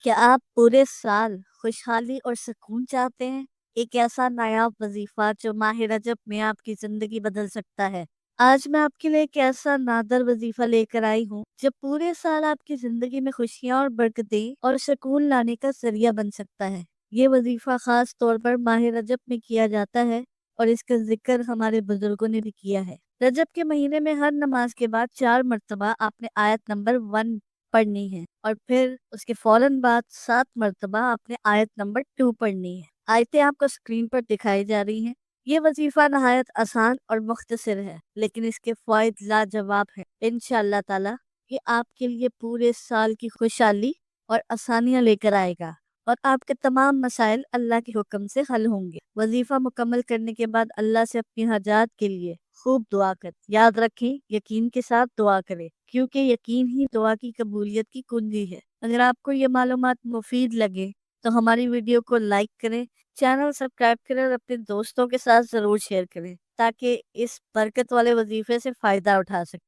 क्या आप पूरे साल खुशहाली और सुकून चाहते हैं? एक ऐसा नायाब वजीफा जो माह रजब में आपकी जिंदगी बदल सकता है। आज मैं आपके लिए एक ऐसा नादर वजीफा लेकर आई हूँ जो पूरे साल आपकी जिंदगी में खुशियाँ और बरकतें और सुकून लाने का जरिया बन सकता है। ये वजीफा खास तौर पर माह रजब में किया जाता है और इसका जिक्र हमारे बुजुर्गों ने भी किया है। रजब के महीने में हर नमाज के बाद 4 मरतबा आपने आयत नंबर 1 पढ़नी है और फिर उसके फौरन बाद 7 मरतबा आपने आयत नंबर 2 पढ़नी है। आयतें आपको स्क्रीन पर दिखाई जा रही हैं। ये वजीफा नहायत आसान और मुख्तसर है, लेकिन इसके फायद लाजवाब हैं। इंशाअल्लाह ताला ये आपके लिए पूरे साल की खुशहाली और आसानियां लेकर आएगा और आपके तमाम मसाइल अल्लाह के हुक्म से हल होंगे। वजीफा मुकम्मल करने के बाद अल्लाह से अपनी हाजात के लिए खूब दुआ कर। याद रखें, यकीन के साथ दुआ करें, क्योंकि यकीन ही दुआ की कबूलियत की कुंजी है। अगर आपको ये मालूमात मुफीद लगे तो हमारी वीडियो को लाइक करें, चैनल सब्सक्राइब करें और अपने दोस्तों के साथ जरूर शेयर करें ताकि इस बरकत वाले वजीफे से फायदा उठा सकें।